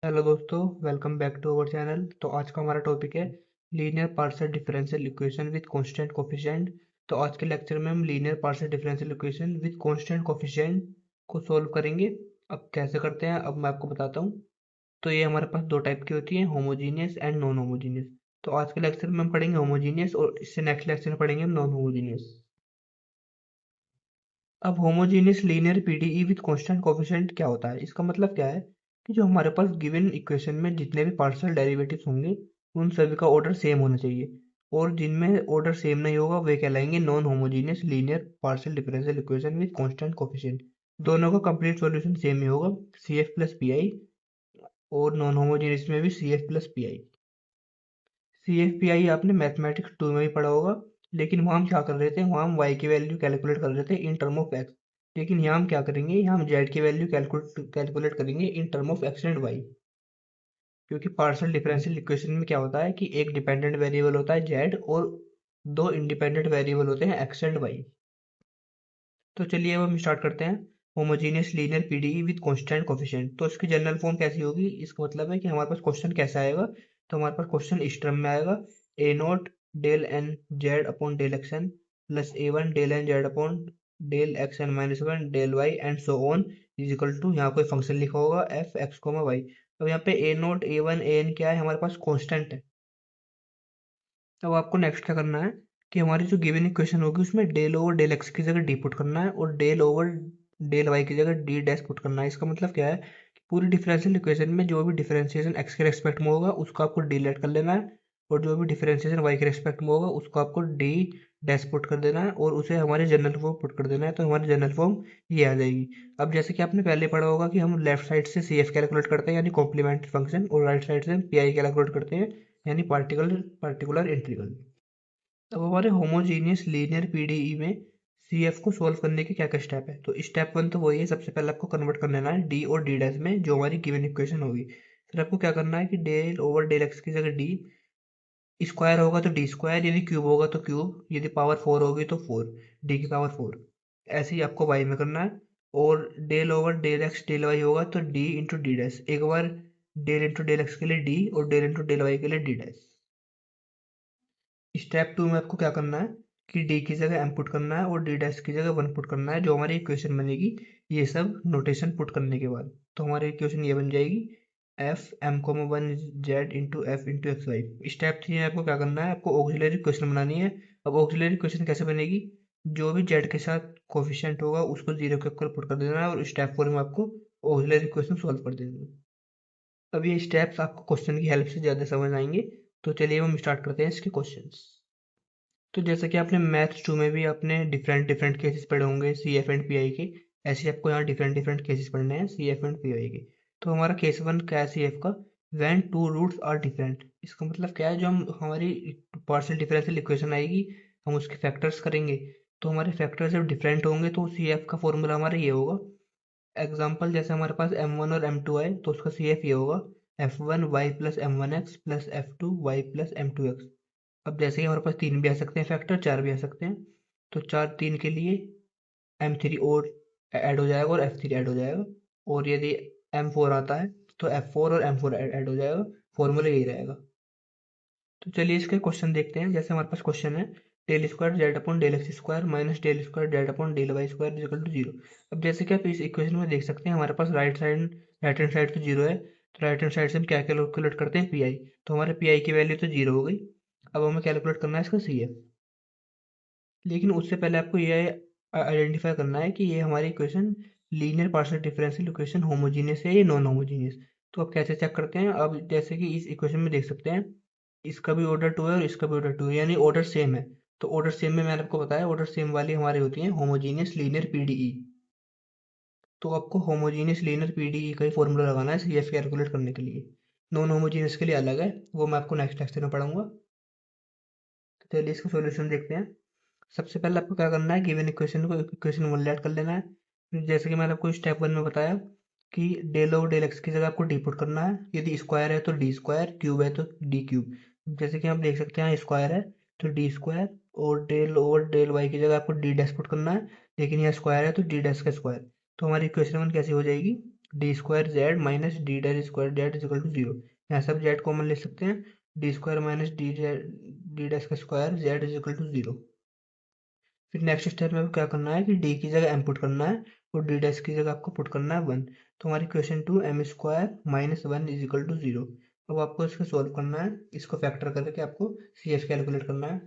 Hello दोस्तों, welcome back to our channel. तो आज का हमारा टॉपिक है linear partial differential equation with constant coefficient. तो आज के लेक्चर में हम linear partial differential equation with constant coefficient को सॉल्व करेंगे। अब कैसे करते हैं अब मैं आपको बताता हूँ। तो ये हमारे पास दो टाइप की होती है, होमोजीनियस एंड नॉन होमोजीनियस। तो आज के लेक्चर में हम पढ़ेंगे होमोजीनियस और इससे नेक्स्ट लेक्चर में पढ़ेंगे हम नॉन होमोजीनियस। अब homogeneous linear PDE with constant coefficient क्या होता है? इसका मतलब क्या है कि जो हमारे पास गिवन इक्वेशन में जितने भी पार्शियल डेरिवेटिव्स होंगे उन सभी का ऑर्डर सेम होना चाहिए, और जिनमें ऑर्डर सेम नहीं होगा वे कहलाएंगे non homogeneous linear partial differential equation with constant coefficient. दोनों का कंप्लीट सॉल्यूशन सेम ही होगा, C F plus P I, और नॉन होमोजीनियस में भी C F plus P I. C F P I आपने मैथमेटिक्स 2 में भी पढ़ा होगा, लेकिन वहाँ हम क्या कर रहे थे, वहाँ हम y की वैल्यू कैलकुलेट कर रहे थे इन टर्म ऑफ x। लेकिन यहाँ हम क्या करेंगे, यहाँ हम z की वैल्यू कैलकुलेट करेंगे in term of x and y। क्योंकि पार्शियल डिफरेंशियल इक्वेशन में क्या होता है कि एक डिपेंडेंट वेरिएबल होता है z और दो इंडिपेंडेंट वेरिएबल होते हैं x एंड y। तो चलिए अब हम स्टार्ट करते हैं। Homogeneous linear PDE with constant coefficient, तो इसकी जनरल फॉर्म कैसी होगी? इसका मतलब है कि हमारे पास क्वेश्चन कैसा आएगा। तो हमारे पास क्वेश्चन इस टर्म में आएगा, A naught del N Z upon del X N plus A one del N Z upon del X N minus one del Y and so on is equal to, यहाँ कोई function लिखा होगा F x comma Y. अब यहाँ पे A naught A one A N क्या है, हमारे पास कॉन्स्टेंट है। अब आपको नेक्स्ट क्या करना है कि हमारी जो गिवन इक्वेशन होगी उसमें डेल ओवर डेल एक्स की जगह डी पुट करना है और डेल ओवर डेल वाई की जगह डी डैश पुट करना है। इसका मतलब क्या है कि पूरी डिफरेंशियल इक्वेशन में जो भी डिफरेंशिएशन एक्स के रेस्पेक्ट में होगा उसको आपको डी लेट कर लेना है, और जो भी डिफरेंशिएशन वाई के रेस्पेक्ट में होगा उसको आपको डी डैश पुट कर देना है और उसे हमारे जनरल फॉर्म पुट कर देना है। तो हमारी जनरल फॉर्म ये आ जाएगी। अब जैसे कि आपने पहले पढ़ा होगा कि हम लेफ्ट साइड से सी एफ कैलकुलेट करते हैं यानी कॉम्प्लीमेंट्री फंक्शन, और राइट साइड से पी आई कैलकुलेट करते हैं यानी पार्टिकुलर पार्टिकुलर इंटीग्रल। अब हमारे होमोजीनियस लीनियर पीडीई में सी एफ को सॉल्व करने के क्या क्या स्टेप है? तो स्टेप वन तो वही है, सबसे पहले आपको कन्वर्ट कर लेना है डी और डी डैश में जो हमारी गिवन इक्वेशन होगी। फिर आपको क्या करना है कि डेल ओवर डेल एक्स की जगह डी, स्क्वायर होगा तो डी स्क्वायर, यदि क्यूब होगा तो क्यूब, यदि पावर फोर होगी तो फोर, डी की पावर फोर। ऐसे ही आपको वाई में करना है। और del over del X del Y होगा तो डी इंटू डी डैश, एक बार डेल इंटू डेल एक्स के लिए डी और डेल इंटू डेल वाई के लिए डी डैश। स्टेप टू में आपको क्या करना है कि डी की जगह एम पुट करना है और डी डैश की जगह वन पुट करना है, जो हमारी इक्वेशन बनेगी। ये सब नोटेशन पुट करने के बाद तो हमारी इक्वेशन ये बन जाएगी F M comma one Z into F into X Y. Step three में आपको क्या करना है, आपको ऑक्सिलरी इक्वेशन बनानी है। अब ऑक्सिलरी इक्वेशन कैसे बनेगी? जो भी जेड के साथ कोफिशिएंट होगा उसको जीरो के ऊपर पुट कर देना है, और स्टेप फोर में आपको ऑक्सिलरी इक्वेशन सॉल्व कर देनी है। अब ये स्टेप्स आपको क्वेश्चन की हेल्प से ज़्यादा समझ आएंगे। तो चलिए हम स्टार्ट करते हैं इसके क्वेश्चंस। तो जैसा कि आपने मैथ्स टू में भी आपने डिफरेंट डिफरेंट केसेस पढ़े होंगे C F and P I के, ऐसे ही आपको यहाँ डिफरेंट डिफरेंट केसेस पढ़ने हैं C F and P I के। तो हमारा केस वन क्या है सी एफ का? When two roots are different. इसका मतलब क्या है, जो हम हमारी पार्शियल डिफरेंशियल इक्वेशन आएगी हम उसके फैक्टर्स करेंगे, तो हमारे फैक्टर्स जब डिफरेंट होंगे तो सी एफ का फॉर्मूला हमारा ये होगा। एग्जाम्पल जैसे हमारे पास एम वन और एम टू आए तो उसका सी एफ ये होगा F one Y plus M one X plus F two Y plus M two X. अब जैसे कि हमारे पास तीन भी आ सकते हैं फैक्टर, चार भी आ सकते हैं, तो चार तीन के लिए एम थ्री और ऐड हो जाएगा और एफ थ्री ऐड हो जाएगा। और यदि एम फोर आता है तो एफ फोर और एम फोर ऐड हो जाएगा। फॉर्मूला यही रहेगा। तो चलिए इसके क्वेश्चन देखते हैं। जैसे हमारे पास क्वेश्चन है del square Z upon del X square minus del square Z upon del Y square equal to zero. अब जैसे कि आप इस इक्वेशन में देख सकते हैं हमारे पास राइट हैंड साइड तो जीरो है, तो राइट हैंड साइड से हम क्या कैलकुलेट करते हैं पी आई। तो हमारे पी आई की वैल्यू तो जीरो हो गई। अब हमें कैलकुलेट करना है इसका सी एफ। लेकिन उससे पहले आपको ये आइडेंटिफाई करना है कि ये हमारी equation linear partial differential equation homogeneous है या नॉन होमोजीनियस। तो अब कैसे चेक करते हैं? अब जैसे कि इस इक्वेशन में देख सकते हैं इसका भी ऑर्डर टू है और इसका भी ऑर्डर टू है, यानी ऑर्डर सेम है। तो ऑर्डर सेम में मैंने आपको बताया ऑर्डर सेम वाली हमारी होती है होमोजीनियस लीनियर पीडीई। तो आपको होमोजीनियस लीनियर पीडीई का ही फॉर्मूला लगाना है सी एफ कैलकुलेट करने के लिए। नॉन होमोजीनियस के लिए अलग है, वो मैं आपको नेक्स्ट लेक्चर में पढ़ाऊंगा। तो चलिए इसका सॉल्यूशन देखते हैं। सबसे पहले आपको क्या करना है, गिवन इक्वेशन को इक्वेशन वन लेट कर लेना है। फिर जैसे कि मैंने आपको स्टेप वन में बताया कि डेल ओवर डेल एक्स की जगह आपको डी पुट करना है, यदि स्क्वायर है तो डी स्क्वायर, क्यूब है तो डी क्यूब। जैसे कि आप देख सकते हैं स्क्वायर है तो डी स्क्वायर, और डेल ओवर डेल वाई की जगह आपको डी डैश पुट करना है, लेकिन यहाँ स्क्वायर है तो डी डैश का स्क्वायर। तो हमारी इक्वेशन वन कैसी हो जाएगी? D square Z minus D dash square Z is equal to 0। यहाँ सब जेड कॉमन ले सकते हैं, D square minus D dash का square Z is equal to 0। फिर नेक्स्ट स्टेप में क्या करना है कि डी की जगह एम पुट करना है और डी डैश की जगह आपको पुट करना है 1। तो हमारी equation 2 M square minus 1 is equal to 0। अब आपको इसको सोल्व करना है, इसको फैक्टर करके आपको सी एफ कैलकुलेट करना है।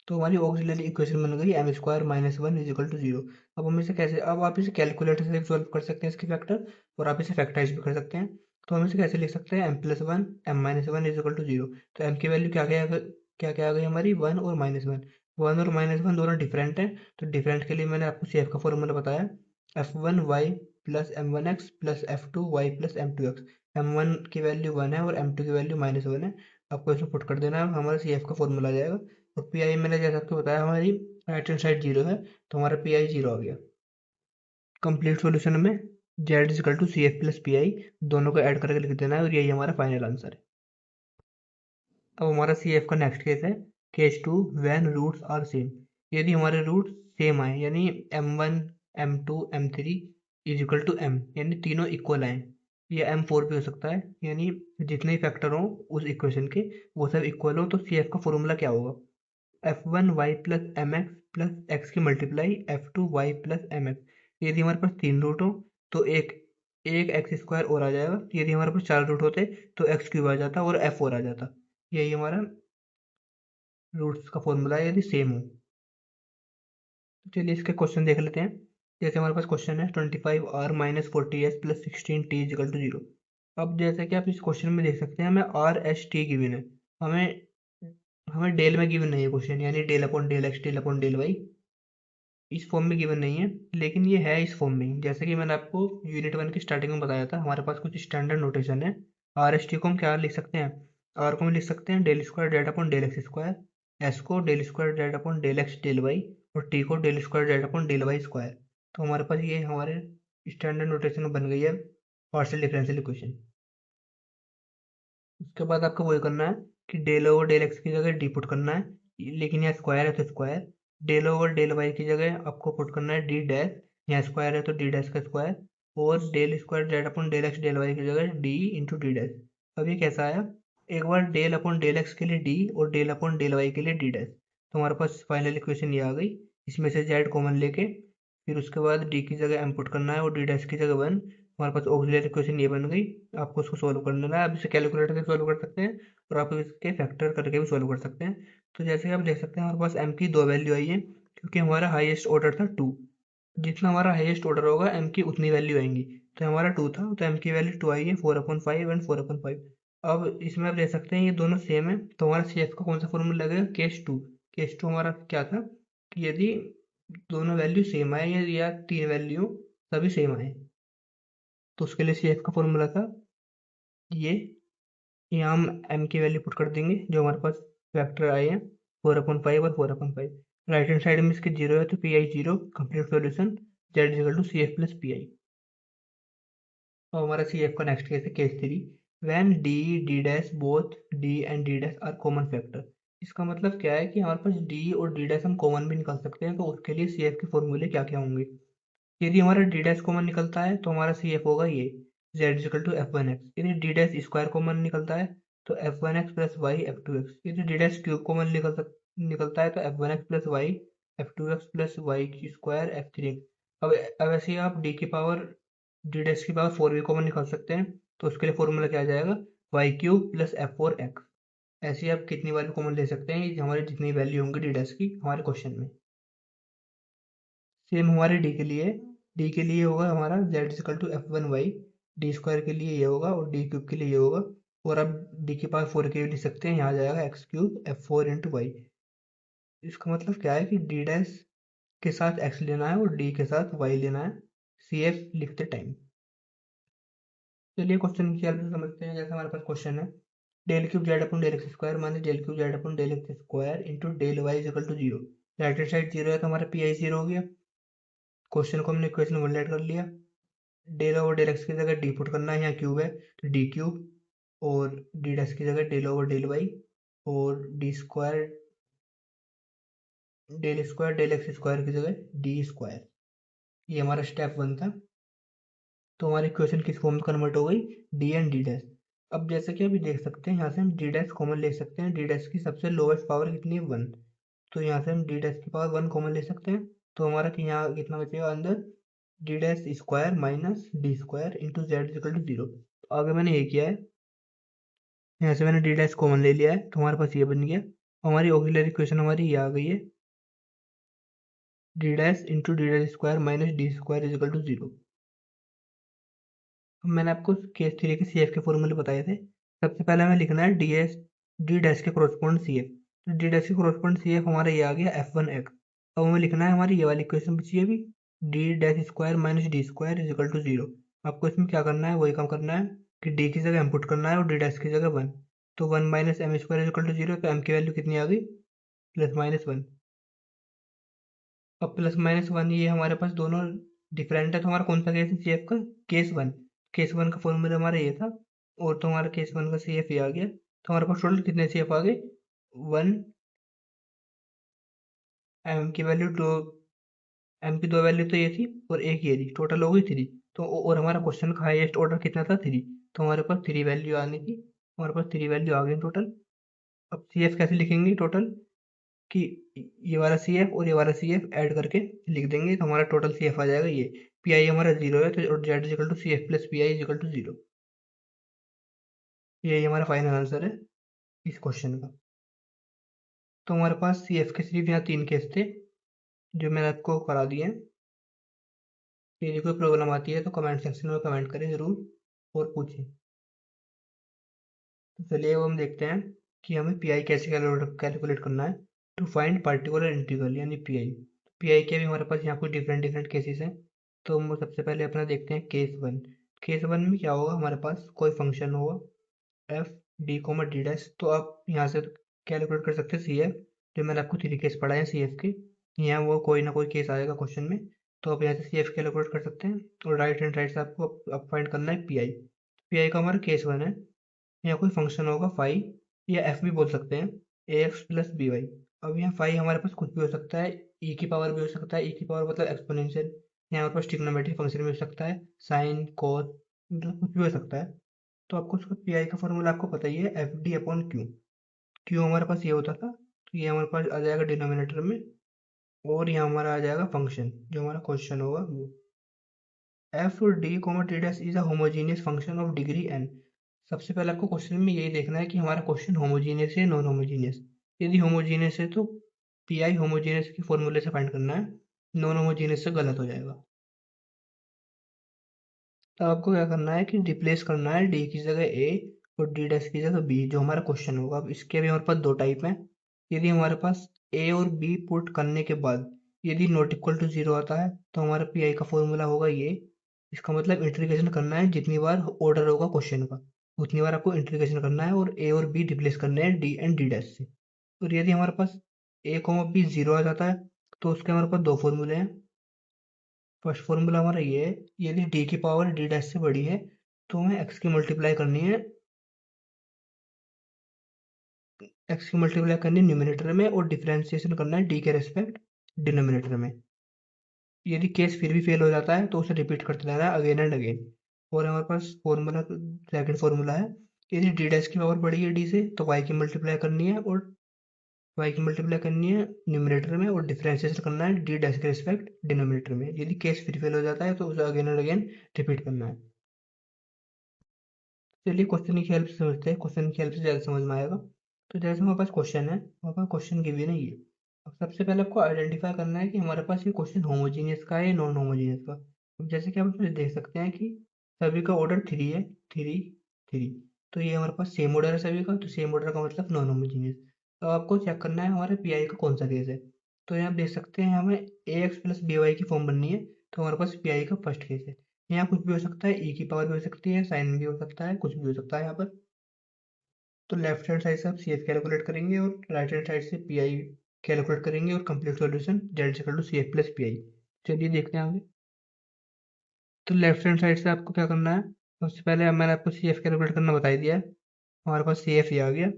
तो हमारी ऑक्सिलरी इक्वेशन बन गई M square minus 1 is equal to 0। अब आप इसे कैलकुलेटर से सोल्व कर सकते हैं इसकी फैक्टर, और आप इसे फैक्टराइज भी कर सकते हैं। तो हम इसे कैसे लिख सकते हैं, M plus one M minus one is equal to 0। तो एम की वैल्यू क्या क्या आ गई हमारी, 1 और -1। 1 और -1 दोनों डिफरेंट है, तो डिफरेंट के लिए मैंने आपको सी एफ का फॉर्मूला बताया, f1y plus m1x plus f2y plus m2x। m1 की वैल्यू 1 है और m2 की वैल्यू -1 है। आपको इसमें पुट कर देना है, हमारा सी एफ का फॉर्मूला आ जाएगा। और पी आई मैंने जैसा आपको बताया हमारी राइट हैंड साइड 0 है, तो हमारा पी आई 0 आ गया। कंप्लीट सॉल्यूशन में Z is equal to C F plus P I दोनों को ऐड करके लिख देना है, और यही हमारा फाइनल आंसर है। अब हमारा सी एफ का नेक्स्ट केस है case 2 when roots are same. यदि हमारे रूट सेम आए, यानी m1 m2 m3 is equal to m, यानी तीनों इक्वल आए, या m4 भी हो सकता है, यानी जितने ही फैक्टर हो उस इक्वेशन के वो सब इक्वल हो, तो सी एफ का फॉर्मूला क्या होगा, f1y plus M X plus X की multiply f2y plus M X. यदि हमारे पास 3 रूट हो तो एक एक एक्स स्क्वायर और आ जाएगा, यदि हमारे पास 4 रूट होते तो एक्स क्यूब आ जाता और एफ और आ जाता। यही हमारा रूट्स का फॉर्मूला है यदि सेम हो। तो चलिए इसके क्वेश्चन देख लेते हैं। जैसे हमारे पास क्वेश्चन है 25r minus 40s plus 16t is equal to 0। अब जैसे कि आप इस क्वेश्चन में देख सकते हैं, हमें आर एस टी गिवन है, हमें हमें डेल में गिवन नहीं है क्वेश्चन, यानी del upon del X del upon del Y इस फॉर्म में गिवन नहीं है, लेकिन ये है इस फॉर्म में। जैसे कि मैंने आपको यूनिट 1 की स्टार्टिंग में बताया था, हमारे पास कुछ स्टैंडर्ड नोटेशन है। आर एस टी को हम क्या लिख सकते हैं, आर को हम लिख सकते हैं डेल स्क्वायर डेट upon del X square, S को डेल स्क्वायर डेट upon del X del Y, और टी को डेल स्क्वायर डेट अपॉन डेल वाई स्क्वायर। तो हमारे पास ये हमारे स्टैंडर्ड नोटेशन में बन गई है पार्शियल डिफरेंशियल इक्वेशन। उसके बाद आपको वही करना है कि डेल ओवर डेल एक्स की जगह डी पुट करना है, लेकिन यहाँ स्क्वायर है तो square. Del over del Y की जगह आपको पुट करना है डी डैश, यहाँ स्क्वायर है तो डी डैश का स्क्वायर। और del square del upon del X del Y की जगह डी इंटू डी डैश। अब ये कैसा आया, एक बार डेल अपॉन डेल एक्स के लिए डी और डेल अपॉन डेल वाई के लिए डी डैश। तो हमारे पास फाइनल इक्वेशन ये आ गई। इसमें से जेड कॉमन लेके फिर उसके बाद डी की जगह एम पुट करना है और डी डैश की जगह 1। हमारे पास ऑक्सिलरी इक्वेशन ये बन गई। आपको उसको सोल्व कर लेना है, आप इसे कैलकुलेटर से सोल्व कर सकते हैं और आप इसके फैक्टर करके भी सोल्व कर सकते हैं। तो जैसे कि आप देख सकते हैं हमारे पास m की 2 वैल्यू आई है, क्योंकि हमारा हाईएस्ट ऑर्डर था 2। जितना हमारा हाईएस्ट ऑर्डर होगा m की उतनी वैल्यू आएंगी। तो हमारा 2 था, तो m की वैल्यू 2 आई है, 4/5 एंड 4/5। अब इसमें आप देख सकते हैं ये दोनों सेम है, तो हमारा सी एफ का कौन सा फॉर्मूला लगेगा, केस 2। केस 2 हमारा क्या था कि यदि दोनों वैल्यू सेम आए या 3 वैल्यू सभी सेम आए, तो उसके लिए सी एफ का फॉर्मूला था ये। यहाँ हम m की वैल्यू पुट कर देंगे जो हमारे पास फैक्टर आए हैं 4/5 और 4/5। राइट हैंड साइड में इसके 0 है तो P I 0। Complete solution Z equal to C F plus P I. और हमारा सी एफ का नेक्स्ट केस है case 3 when D D dash both D and D dash are common factor. इसका मतलब क्या है कि हमारे पास डी और डी डैश हम कॉमन भी निकाल सकते हैं, तो उसके लिए सी एफ के फॉर्मूले क्या क्या होंगे। यदि हमारा डी डैश कॉमन निकलता है तो हमारा सी एफ होगा ये Z equal to F one X. यदि डी डैश स्क्वायर कॉमन निकलता है तो F one X plus Y F two X. यदि डी डैश क्यूब कॉमन निकलता है तो F one X plus Y F two X plus Y square F three X. अब ऐसे ही आप डी डैश की पावर 4 भी कॉमन निकाल सकते हैं, तो उसके लिए फॉर्मूला क्या आ जाएगा, Y cube plus F four X. ऐसे ही आप कितनी बार कॉमन ले सकते हैं, ये हमारी जितनी वैल्यू होंगी डी डैश की हमारे क्वेश्चन में। सेम हमारे डी के लिए होगा हमारा Z equal to F one Y. D square के लिए ये होगा और डी क्यूब के लिए ये होगा। और अब डी के पास 4 के लिख सकते हैं, यहाँ आ जाएगा X cube F four into Y. इसका मतलब क्या है कि डी डैश के साथ एक्स लेना है और डी के साथ वाई लेना है सी एफ लिखते टाइम। चलिए क्वेश्चन की हेल्प से समझते हैं। जैसे हमारे पास क्वेश्चन है del cube Z upon del X square minus del cube Z upon del X square into del Y equal to 0। Right hand side 0 है तो हमारा पी आई 0 हो गया। क्वेश्चन को हमने इक्वेशन में लेट कर लिया। डेल ओवर डेल एक्स की जगह डी पुट करना है, यहाँ क्यूब है तो डी क्यूब। और डी डैश की जगह डेल ओवर डेल वाई और del square del X square की जगह डी स्क्वायर। ये हमारा स्टेप 1 था। तो हमारी इक्वेशन किस फॉर्म में कन्वर्ट हो गई, डी एंड डी डैश। अब जैसे कि अभी देख सकते हैं यहाँ से हम डी डैश कॉमन ले सकते हैं, डी डैश की सबसे लोवेस्ट पावर कितनी है, 1। तो यहाँ से हम डी डैश की पावर 1 कॉमन ले सकते हैं। तो हमारा कि यहाँ कितना बचेगा अंदर, D dash square minus D square into Z equal to 0। तो आगे मैंने ये किया है, यहाँ से मैंने डी डैश कॉमन ले लिया है, तो हमारे पास ये बन गया। हमारी ऑक्सिलरी इक्वेशन हमारी ये आ गई है, D dash into D dash square minus D square is equal to 0। मैंने आपको केस थ्री के सी एफ के फॉर्मूले बताए थे। सबसे पहले हमें लिखना है डी एस, डी डैश के कॉरस्पॉन्ड सी एफ। तो डी डैश के कॉरस्पॉन्ड सी एफ हमारा ये आ गया एफ वन एक्स। अब हमें लिखना है हमारी ये वाली इक्वेशन बची है अभी, D dash square minus D square is equal to 0। आपको इसमें क्या करना है, वही काम करना है कि डी की जगह इनपुट करना है और डी डैश की जगह 1। तो 1 minus M square is equal to 0, तो एम की वैल्यू कितनी आ गई, +-1। अब +-1 ये हमारे पास दोनों डिफरेंट है, तो हमारा कौन सा केस है सी एफ का, केस वन। केस वन का फॉर्मूला हमारा ये था, और तो हमारा केस वन का सी एफ ये आ गया। तो हमारे पास टोटल कितने सी एफ आ गए, 1, एम की वैल्यू 2, एम की 2 वैल्यू तो ये थी और एक ये थी, टोटल हो गई 3। तो और हमारा क्वेश्चन का हाईएस्ट ऑर्डर कितना था, 3। तो हमारे पास 3 वैल्यू आनी थी, हमारे पास 3 वैल्यू आ गई टोटल। अब सी एफ कैसे लिखेंगे टोटल, कि ये वाला सी एफ और ये वाला सी एफ ऐड करके लिख देंगे, तो हमारा टोटल सी एफ आ जाएगा ये। पी आई हमारा 0 है, तो Z equal to C F plus P I equal to 0। यही हमारा फाइनल आंसर है इस क्वेश्चन का। तो हमारे पास सी एफ के सिर्फ यहाँ 3 केस थे, जो मैंने आपको करा दिए हैं। यदि कोई प्रॉब्लम आती है तो कमेंट सेक्शन में कमेंट करें ज़रूर और पूछें। तो चलिए अब हम देखते हैं कि हमें पी आई कैसे कैलकुलेट करना है, टू फाइंड पार्टिकुलर इंटीग्रल यानी पी आई। पी आई के भी हमारे पास यहाँ कुछ डिफरेंट डिफरेंट केसेस हैं। तो हम सबसे पहले अपना देखते हैं केस वन। केस वन में क्या होगा, हमारे पास कोई फंक्शन होगा F D comma D dash. तो आप यहाँ से कैलकुलेट कर सकते हैं सी एफ, जो मैंने आपको 3 केस पढ़ाए हैं सी एफ के। यहाँ वो कोई ना कोई केस आएगा क्वेश्चन में, तो आप यहाँ से सी एफ कैलकुलेट कर सकते हैं। और राइट हैंड साइड से आपको अब फाइंड करना है पी आई। पी आई का हमारा केस वन है, या कोई फंक्शन होगा फाई, या एफ भी बोल सकते हैं, ए एक्स प्लस बी वाई। अब यहाँ फाई हमारे पास कुछ भी हो सकता है, ई की पावर भी हो सकता है, ई की पावर मतलब एक्सपोनेंशियल। यहाँ हमारे पास ट्रिग्नोमेट्रिक फंक्शन भी हो सकता है, साइन कोस, मतलब कुछ भी हो सकता है। तो आपको उसका पी आई का फॉर्मूला आपको पता ही है, F D upon Q. Q हमारे पास ये होता था, तो ये हमारे पास आ जाएगा डिनोमिनेटर में, और यहाँ हमारा आ जाएगा फंक्शन जो हमारा क्वेश्चन होगा वो। F D comma T dash is a homogeneous function of degree N. सबसे पहले आपको क्वेश्चन में यही देखना है कि हमारा क्वेश्चन होमोजीनियस है नॉन होमोजीनियस। यदि होमोजीनियस है तो पी आई होमोजीनियस के फॉर्मूले से फाइंड करना है, नॉन होमोजीनियस से गलत हो जाएगा। तो आपको क्या करना है कि रिप्लेस करना है डी की जगह ए और डी डैश की जगह बी, जो हमारा क्वेश्चन होगा। अब इसके भी हमारे पास 2 टाइप हैं। यदि हमारे पास ए और बी पुट करने के बाद यदि नॉट इक्वल टू 0 आता है, तो हमारा पी आई का फॉर्मूला होगा ये। इसका मतलब इंटीग्रेशन करना है, जितनी बार ऑर्डर होगा क्वेश्चन का उतनी बार आपको इंटीग्रेशन करना है, और ए और बी रिप्लेस करने हैं डी एंड डी डैश से। और यदि हमारे पास ए कॉमा बी 0 आ जाता है, तो उसके हमारे पास 2 फॉर्मूले हैं। फर्स्ट फॉर्मूला हमारा ये है, यदि डी की पावर डी डैश से बड़ी है तो हमें एक्स की मल्टीप्लाई करनी है, एक्स की मल्टीप्लाई करनी है न्यूमिनेटर में, और डिफरेंशिएशन करना है डी के रेस्पेक्ट डिनोमिनेटर में। यदि केस फिर भी फेल हो जाता है तो उसे रिपीट करते रहना है अगेन एंड अगेन। और हमारे पास फॉर्मूला, सेकंड फॉर्मूला है, यदि डी डैश की पावर बड़ी है डी से तो वाई की मल्टीप्लाई करनी है, और वाई की मल्टीप्लाई करनी है न्यूमिनेटर में, और डिफरेंशिएशन करना है डी डैश के रिस्पेक्ट डिनोमिनेटर में। यदि केस फिर फेल हो जाता है तो उसे अगेन एंड अगेन रिपीट करना है। चलिए क्वेश्चन की हेल्प से समझते हैं, क्वेश्चन की हेल्प से ज़्यादा समझ में आएगा। तो जैसे हमारे पास क्वेश्चन है, हमारे पास क्वेश्चन गिवन है ये। अब सबसे पहले आपको आइडेंटिफाई करना है कि हमारे पास ये क्वेश्चन होमोजीनियस का है या नॉन होमोजीनियस का। अब जैसे कि आप इसमें देख सकते हैं कि सभी का ऑर्डर 3 है, 3 3। तो ये हमारे पास सेम ऑर्डर है सभी का, तो सेम ऑर्डर का मतलब नॉन होमोजीनियस। तो आपको चेक करना है हमारे पी आई का कौन सा केस है। तो यहाँ आप देख सकते हैं हमें ए एक्स प्लस बी वाई की फॉर्म बननी है, तो हमारे पास पी आई का फर्स्ट केस है। यहाँ कुछ भी हो सकता है, ई की पावर भी हो सकती है, साइन भी हो सकता है, कुछ भी हो सकता है यहाँ पर। तो लेफ्ट हैंड साइड से आप सी एफ कैलकुलेट करेंगे और राइट हैंड साइड से पी आई कैलकुलेट करेंगे, और complete solution Z equal to C F plus P I. चलिए देखते हैं आगे। तो लेफ्ट हैंड साइड से आपको क्या करना है, सबसे पहले मैंने आपको सी एफ कैलकुलेट करना बता ही दिया है, हमारे पास सी एफ ये आ गया।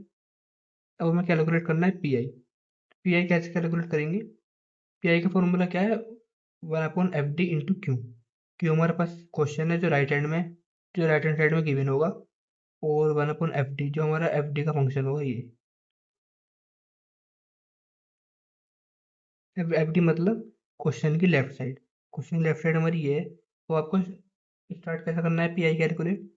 अब हमें कैलकुलेट करना है पी आई। पी आई कैसे कैलकुलेट करेंगे, पी आई का फॉर्मूला क्या है, 1/FD इंटू क्यू। क्यों हमारे पास क्वेश्चन है जो राइट हैंड साइड में गिवन होगा, और 1/FD जो हमारा FD का फंक्शन होगा ये। FD मतलब क्वेश्चन की लेफ्ट साइड। क्वेश्चन की लेफ्ट साइड हमारी ये है, तो आपको स्टार्ट कैसे करना है पीआई कैलकुलेट।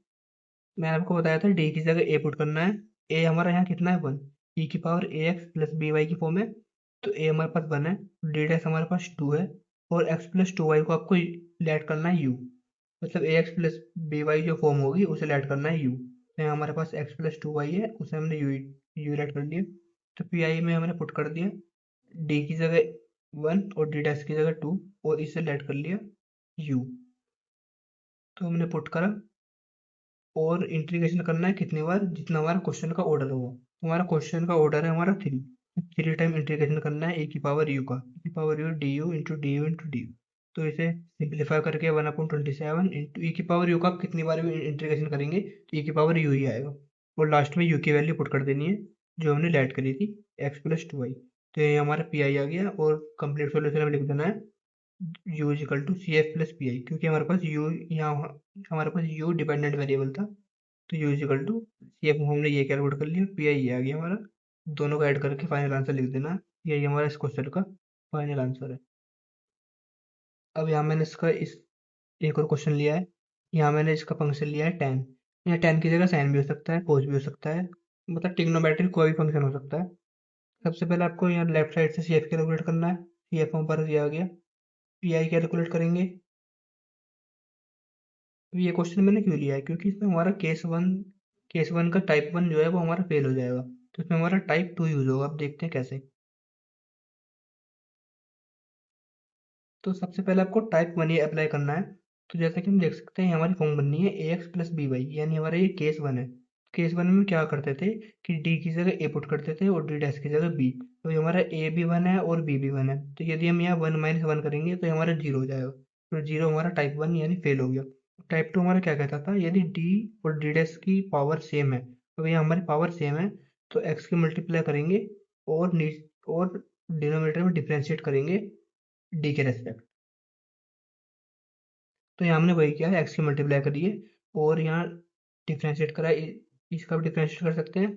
मैंने आपको बताया था डी की जगह ए पुट करना है। ए हमारा यहाँ कितना है 1, ई की पावर ए एक्स प्लस बी वाई की फॉर्म है, तो ए हमारे पास 1 है, डी डैश हमारे पास 2 है, और एक्स प्लस 2 वाई को आपको लेट करना है यू, मतलब ए एक्स प्लस बी वाई जो फॉर्म होगी उसे लेट करना है यू। तो यहाँ हमारे पास एक्स प्लस 2 वाई है, उसे हमने यू लेट कर लिया। तो पी आई में हमने पुट कर दिया डी की जगह 1 और डी डैश की जगह 2, और इसे लेट कर लिया यू। तो हमने पुट करा, और इंटीग्रेशन करना है कितनी बार, जितना हमारा क्वेश्चन का ऑर्डर होगा। तो हमारा क्वेश्चन का ऑर्डर है हमारा 3 टाइम इंटीग्रेशन करना है ए की पावर यू का, ए की power U D you into D you into D you. तो इसे सिंप्लीफाई करके 1/27 इंटू ई की पावर यू का आप कितनी बार भी इंटीग्रेशन करेंगे तो ई की पावर यू ही आएगा, और लास्ट में यू की वैल्यू पुट कर देनी है जो हमने लेट करी थी x+2y। तो ये हमारा पी आई आ गया, और कंप्लीट सोल्यूशन में लिख देना है u is equal to C F plus P I, क्योंकि हमारे पास u यहाँ हमारे पास u डिपेंडेंट वेरिएबल था, तो u is equal to C F हमने ये कैलकुलेट कर लिया, पी आई ये आ गया हमारा। दोनों को ऐड करके फाइनल आंसर लिख देना, यही हमारा इस क्वेश्चन का फाइनल आंसर है। अब यहाँ मैंने इसका इस एक और क्वेश्चन लिया है। यहाँ मैंने इसका फंक्शन लिया है 10। यहाँ 10 की जगह साइन भी हो सकता है, कोस भी हो सकता है, मतलब ट्रिग्नोमेट्रिक कोई भी फंक्शन हो सकता है। सबसे पहले आपको यहाँ लेफ्ट साइड से सी एफ कैलकुलेट करना है, सी एफ हमारे ये आ गया। पी आई कैलकुलेट करेंगे। तो ये क्वेश्चन मैंने क्यों लिया है, क्योंकि इसमें हमारा केस वन का टाइप 1 जो है वो हमारा फेल हो जाएगा, तो इसमें हमारा टाइप 2 यूज होगा। अब देखते हैं कैसे। तो सबसे पहले आपको टाइप 1 ही अप्लाई करना है। तो जैसा कि हम देख सकते हैं हमारी फॉर्म बननी है ए एक्स प्लस बी वाई, यानी हमारा ये केस 1 है। केस 1 में क्या करते थे कि डी की जगह ए पुट करते थे और डी डैश की जगह बी। तो ये हमारा ए भी 1 है और बी भी 1 है, तो यदि हम यहाँ 1 - 1 करेंगे तो ये हमारा 0 हो जाएगा। तो 0 हमारा टाइप 1 यानी फेल हो गया। टाइप 2 हमारा क्या कहता था, यदि डी और डी डैश की पावर सेम है, तो ये हमारी पावर सेम है, तो एक्स की मल्टीप्लाई करेंगे और और डिनोमिनेटर में डिफ्रेंशिएट करेंगे डी के रेस्पेक्ट। तो यहाँ हमने वही किया है, एक्स की मल्टीप्लाई करिए और यहाँ डिफ्रेंशिएट करा इसका भी डिफ्रेंशिएट कर सकते हैं,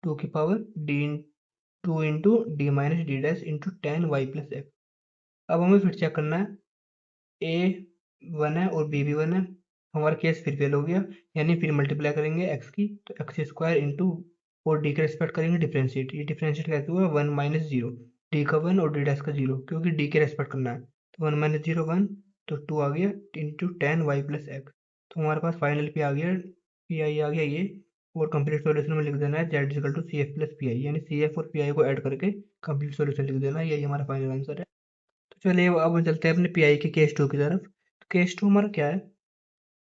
2 की power D 2 into D minus D dash into 10y+x। अब हमें फिर चेक करना है, ए 1 है और बी भी 1 है, हमारा केस फिर फेल हो गया, यानी फिर मल्टीप्लाई करेंगे एक्स की, तो एक्स स्क्वायर इंटू और डी के रेस्पेक्ट करेंगे डिफ्रेंशिएट। ये डिफ्रेंशिएट कैसे हुआ, 1 - 0, डी का 1 और डी डैश का 0, क्योंकि डी के रेस्पेक्ट करना है। तो 1 - 0 1, तो 2 आ गया इंटू 10y+x। तो हमारे पास फाइनल पे आ गया पी आई आ गया ये, और कंप्लीट सॉल्यूशन में लिख देना है z equal to C F plus P I, यानी सी एफ और पी आई को ऐड करके कंप्लीट सॉल्यूशन लिख देना है, यही हमारा फाइनल आंसर है। तो चलिए अब हम चलते हैं अपने पी आई के केस 2 की तरफ। तो केस 2 हमारा क्या है,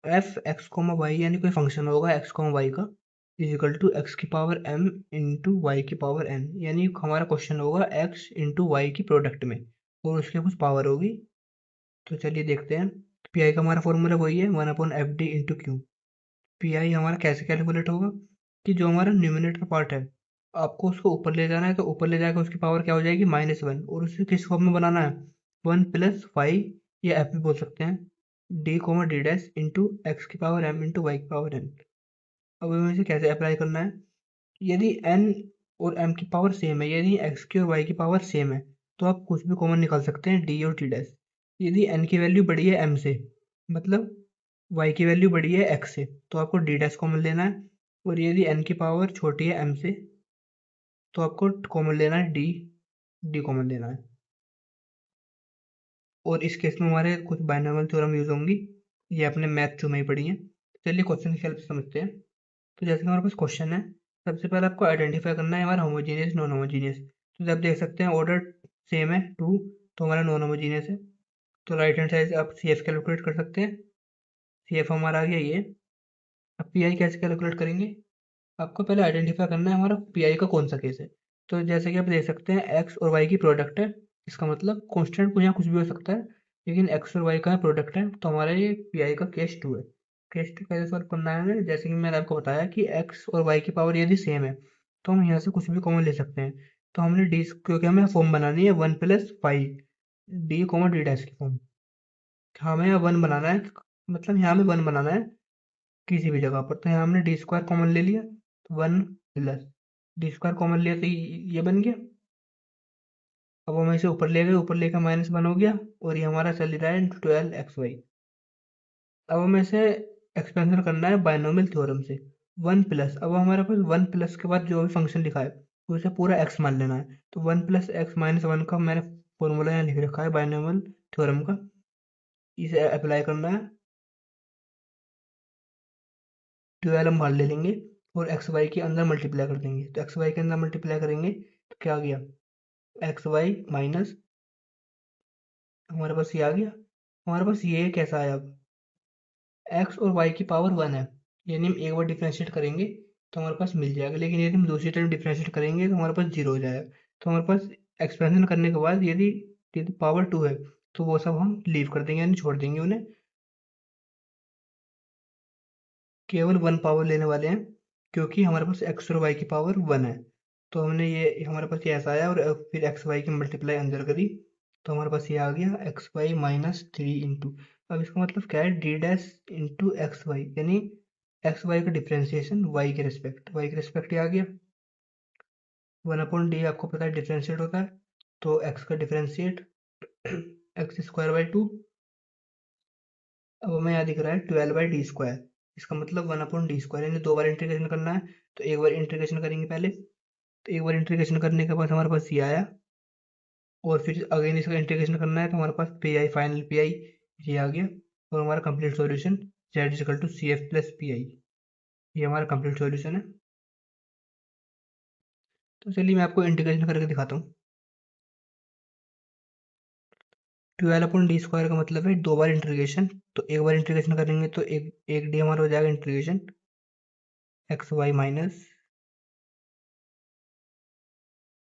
एफ एक्स कोमा वाई, यानी कोई फंक्शन होगा एक्स कोमा वाई का, इज इक्वल टू एक्स की पावर एम इंटू वाई की पावर एन, यानी हमारा क्वेश्चन होगा एक्स इंटू वाई की प्रोडक्ट में और उसके कुछ पावर होगी। तो चलिए देखते हैं। पी आई का हमारा फॉर्मूला वही है 1/FD into Q. P I हमारा कैसे कैलकुलेट होगा कि जो हमारा न्यूमिनेटर पार्ट है आपको उसको ऊपर ले जाना है, तो ऊपर ले जाकर उसकी पावर क्या हो जाएगी -1, और उसे किस फॉर्म में बनाना है 1+5, या एफ भी बोल सकते हैं, D comma D dash into x की पावर एम इंटू वाई की पावर एन। अब हमें इसे कैसे अप्लाई करना है, यदि एन और एम की पावर सेम है, यदि एक्स की और वाई की पावर सेम है, तो आप कुछ भी कॉमन निकाल सकते हैं डी और टी डैश। यदि एन की वैल्यू बड़ी है एम से, मतलब वाई की वैल्यू बड़ी है एक्स से, तो आपको डी डैश कॉमन लेना है, और यदि एन की पावर छोटी है एम से, तो आपको कॉमन लेना है डी, डी कॉमन लेना है। और इस केस में हमारे कुछ बाइनोमियल थ्योरम यूज होंगी, ये अपने मैथ टू में ही पढ़ी है। चलिए क्वेश्चन की हेल्प से समझते हैं। तो जैसे कि हमारे पास क्वेश्चन है, सबसे पहले आपको आइडेंटिफाई करना है हमारा होमोजीनियस नॉन होमोजीनियस। तो जब देख सकते हैं ऑर्डर सेम है 2, तो हमारा नॉन होमोजीनियस है। तो राइट हैंड साइड से आप सी एफ कैलकुलेट कर सकते हैं, सी एफ हमारा आ गया ये। अब पी आई कैसे कैलकुलेट करेंगे, आपको पहले आइडेंटिफाई करना है हमारा पी आई का कौन सा केस है। तो जैसे कि आप देख सकते हैं एक्स और वाई की प्रोडक्ट है, इसका मतलब कॉन्स्टेंट यहाँ कुछ भी हो सकता है, लेकिन एक्स और वाई का प्रोडक्ट है, तो हमारा ये पी आई का केस 2 है। केस 2 कैसे सॉल्व करना है हमें, जैसे कि मैंने आपको बताया कि एक्स और वाई की पावर यदि सेम है, तो हम यहाँ से कुछ भी कॉमन ले सकते हैं। तो हमने डी, क्योंकि हमें फॉर्म बनानी है 1+5 डी कोमा डी डैश की फॉर्म, हमें यहाँ वन बनाना है, मतलब यहाँ हमें वन बनाना है किसी भी जगह पर। तो यहाँ हमने डी स्क्वायर कॉमन ले लिया, तो one plus D square common लिया तो ये बन गया। अब हम इसे ऊपर ले गए, ऊपर लेकर माइनस वन हो गया, और ये हमारा चल रहा है 12xy। अब हमें इसे एक्सपेंशन करना है बायनोमियल थ्योरम से। वन प्लस, अब हमारे पास वन प्लस के बाद जो भी फंक्शन लिखा है तो उसे पूरा एक्स मान लेना है। तो one plus x minus one का मैंने फॉर्मूला यहाँ लिख रखा है बायनोमियल थ्योरम का, इसे अप्लाई करना है। 12 हम बाहर ले लेंगे और एक्स वाई के अंदर मल्टीप्लाई कर देंगे। तो एक्स वाई के अंदर मल्टीप्लाई करेंगे तो क्या आ गया, एक्स वाई माइनस, हमारे पास ये आ गया। हमारे पास ये कैसा आया, अब एक्स और वाई की पावर वन है, यानी हम एक बार डिफ्रेंशिएट करेंगे तो हमारे पास मिल जाएगा, लेकिन यदि हम दूसरी टाइम डिफ्रेंशिएट करेंगे तो हमारे पास जीरो हो जाएगा। तो हमारे पास एक्सपेंशन करने के बाद यदि यदि पावर टू है तो वो सब हम लीव कर देंगे, यानी छोड़ देंगे उन्हें, केवल वन पावर लेने वाले हैं, क्योंकि हमारे पास एक्स और वाई की पावर वन है। तो हमने ये हमारे पास ये ऐसा आया, और फिर एक्स वाई की मल्टीप्लाई अंदर करी, तो हमारे पास ये आ गया X Y minus three into, अब इसका मतलब क्या है, D dash into X Y, यानी एक्स वाई का डिफ्रेंसिएशन वाई के रिस्पेक्ट ये आ गया। वन अपॉन डी आपको पता है डिफ्रेंशिएट होता है, तो एक्स का differentiate x square by to. अब हमें यहाँ दिख रहा है 12/d², इसका मतलब वन अपॉन डी स्क्वायर, यानी दो बार इंटीग्रेशन करना है। तो एक बार इंटीग्रेशन करेंगे पहले, तो एक बार इंटीग्रेशन करने के बाद हमारे पास ये आया, और फिर अगेन इसका इंटीग्रेशन करना है, तो हमारे पास P I, final P I ये आ गया, और हमारा complete solution Z is equal to C F plus P I, ये हमारा कंप्लीट सॉल्यूशन है। तो चलिए मैं आपको इंटीग्रेशन करके दिखाता हूँ। 12/d² का मतलब है दो बार इंटीग्रेशन, तो एक बार इंटीग्रेशन करेंगे तो एक डी हमारा हो जाएगा integration X Y minus,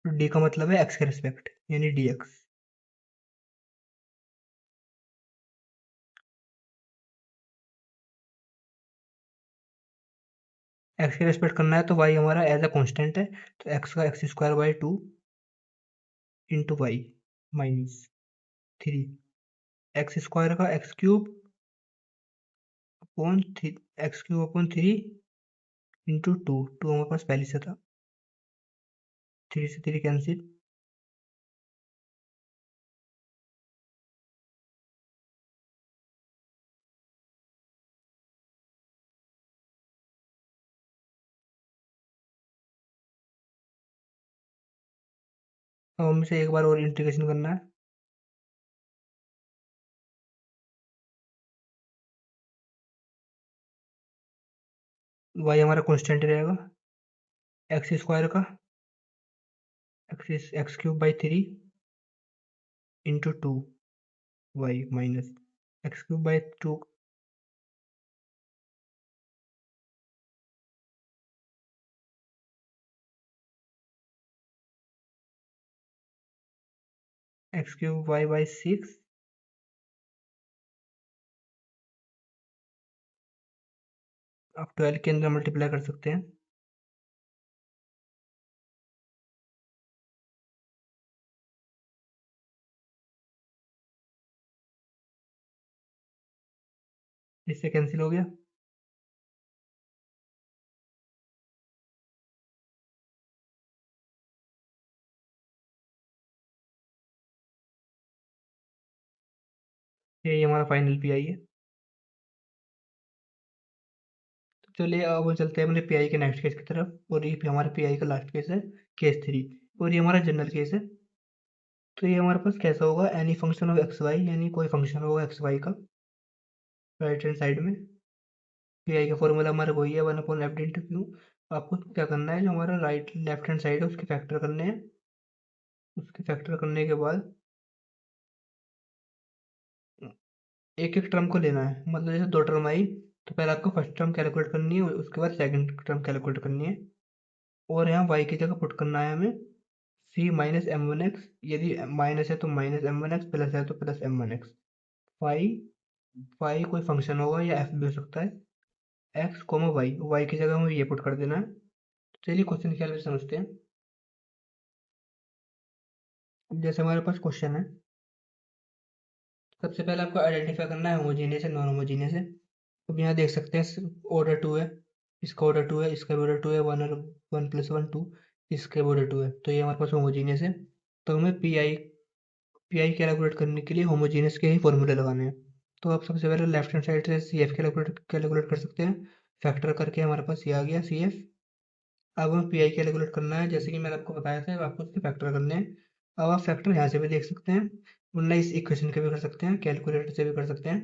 D का मतलब है एक्स के रिस्पेक्ट, यानी डी एक्स। एक्स के रेस्पेक्ट करना है तो वाई हमारा एज अ कांस्टेंट है, तो एक्स का X square by two into Y minus three, X square का X cube upon three, X cube upon three into two, two हमारे पास पहले से था, थ्री से थ्री कैंसिल, अब हमें से एक बार और इंटीग्रेशन करना है। वाई हमारा कांस्टेंट रहेगा, एक्स स्क्वायर का X cube by three into two Y minus X cube by two, X cube Y by six, आप 12 के अंदर मल्टीप्लाई कर सकते हैं। इससे कैंसिल हो गया। ये हमारा फाइनल पी आई है। तो चलिए अब चलते हैं अपने पी आई के नेक्स्ट केस की तरफ, और ये हमारा पी आई का लास्ट केस है, केस थ्री, और ये हमारा जनरल केस है। तो ये हमारे पास कैसा होगा, any function of X Y, यानी कोई फंक्शन होगा एक्स वाई का राइट हैंड साइड में। पी आई का फॉर्मूला हमारा वही है, one upon F D into Q. आपको क्या करना है, जो हमारा राइट लेफ्ट हैंड साइड है उसके फैक्टर करने हैं। उसके फैक्टर करने के बाद एक एक टर्म को लेना है, मतलब जैसे दो टर्म आई तो पहले आपको फर्स्ट टर्म कैलकुलेट करनी है, उसके बाद सेकंड टर्म कैलकुलेट करनी है, और यहाँ वाई की जगह पुट करना है हमें C minus M one X, यदि माइनस है तो minus M one X, plus है तो plus M one X. Phi, phi कोई फंक्शन होगा या एफ भी हो सकता है, एक्स कोमा वाई, वाई की जगह हमें ये पुट कर देना है। तो चलिए क्वेश्चन क्या है समझते हैं। जैसे हमारे पास क्वेश्चन है, सबसे पहले आपको आइडेंटिफाई करना है होमोजीनियस है नॉन होमोजीनियस है। अब यहाँ देख सकते हैं ऑर्डर 2 है, इसका ऑर्डर 2 है, इसका भी ऑर्डर 2 है, 1 और 1 प्लस 1 2, इसका भी ऑर्डर 2 है, तो ये हमारे पास होमोजीनियस है। तो हमें पी आई कैलकुलेट करने के लिए होमोजीनियस के ही फॉर्मूले लगाने हैं। तो आप सबसे पहले लेफ्ट हैंड साइड से सी एफ कैलकुलेट कर सकते हैं। फैक्टर करके हमारे पास ये आ गया सी एफ। अब हमें पी आई कैलकुलेट करना है, जैसे कि मैंने आपको बताया था, अब आपको उसके फैक्टर करने हैं। अब आप फैक्टर यहाँ से भी देख सकते हैं, वरना इस इक्वेशन के भी कर सकते हैं, कैलकुलेटर से भी कर सकते हैं।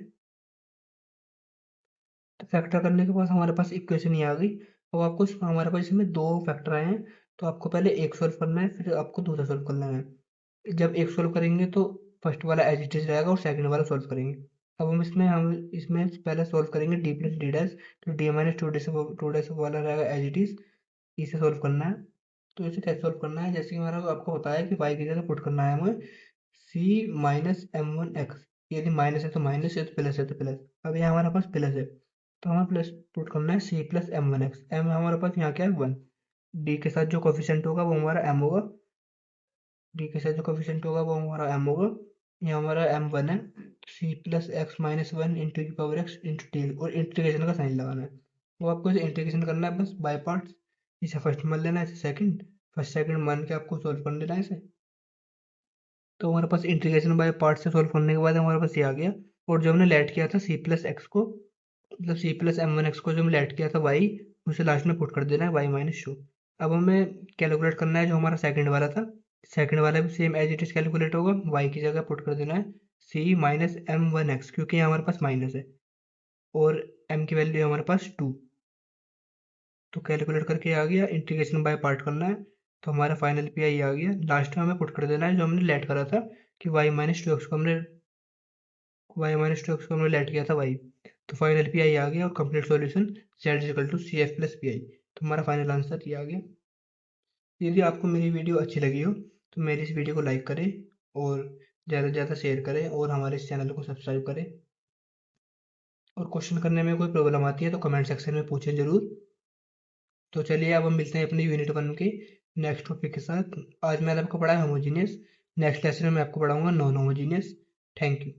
तो फैक्टर करने के बाद हमारे पास इक्वेशन ये आ गई। अब आपको हमारे पास इसमें दो फैक्टर आए हैं, तो आपको पहले एक सॉल्व करना है, फिर आपको दूसरा सॉल्व करना है। जब एक सॉल्व करेंगे तो फर्स्ट वाला एज इट इज रहेगा और सेकंड वाला सॉल्व करेंगे। अब हम इसमें पहले सॉल्व करेंगे डी प्लस डी डैश, तो डी माइनस टू डैश वाला रहेगा एज इट इज। इसे सॉल्व करना है। तो इसे कैसे सॉल्व करना है, जैसे कि मैंने आपको बताया कि y की जगह पुट करना है हमें c minus M one X. यदि माइनस है तो माइनस, है तो प्लस है तो प्लस। अब यहाँ हमारे पास प्लस है, तो हमें प्लस पुट करना है c plus M one X. M हमारे पास यहाँ क्या है 1। डी के साथ जो कोफिशिएंट होगा वो हमारा m होगा, डी के साथ जो कोफिशिएंट होगा वो हमारा m होगा। ये हमारा m1 है, c plus x minus one into की पावर x इंटू टी, और इंटीग्रेशन का साइन लगाना है। वो आपको इसे इंटीग्रेशन करना है बस बाय पार्ट्स। इसे फर्स्ट मान लेना है, इसे सेकंड, फर्स्ट सेकंड मान के आपको सॉल्व कर लेना है इसे। तो हमारे पास इंटीग्रेशन बाय पार्ट से सॉल्व करने के बाद हमारे पास ये आ गया। और जो हमने लेट किया था सी प्लस एक्स को, मतलब C plus M one X को जो हमने लेट किया था वाई, उसे लास्ट में पुट कर देना है वाई माइनस टू। अब हमें कैलकुलेट करना है जो हमारा सेकंड वाला था। सेकंड वाला भी same as it is calculate होगा, वाई की जगह पुट कर देना है C minus M one X, क्योंकि यहाँ हमारे पास माइनस है और एम की वैल्यू है हमारे पास 2। तो कैलकुलेट करके आ गया, इंटीग्रेशन बाय पार्ट करना है। तो हमारा फाइनल पी आई आ गया, लास्ट में हमें पुट कर देना है जो हमने लेट करा था कि वाई माइनस टू एक्स को हमने लेट किया था वाई। तो फाइनल पी आई आ गया और complete solution Z equal to C F plus P I. तो हमारा फाइनल आंसर ये आ गया। यदि आपको मेरी वीडियो अच्छी लगी हो तो मेरी इस वीडियो को लाइक करें और ज़्यादा से ज़्यादा शेयर करें और हमारे इस चैनल को सब्सक्राइब करें। और क्वेश्चन करने में कोई प्रॉब्लम आती है तो कमेंट सेक्शन में पूछें ज़रूर। तो चलिए अब हम मिलते हैं अपनी यूनिट 1 के नेक्स्ट टॉपिक के साथ। आज मैंने आपको पढ़ाया होमोजीनियस, नेक्स्ट लेसन में मैं आपको पढ़ाऊंगा नॉन होमोजीनियस। Thank you.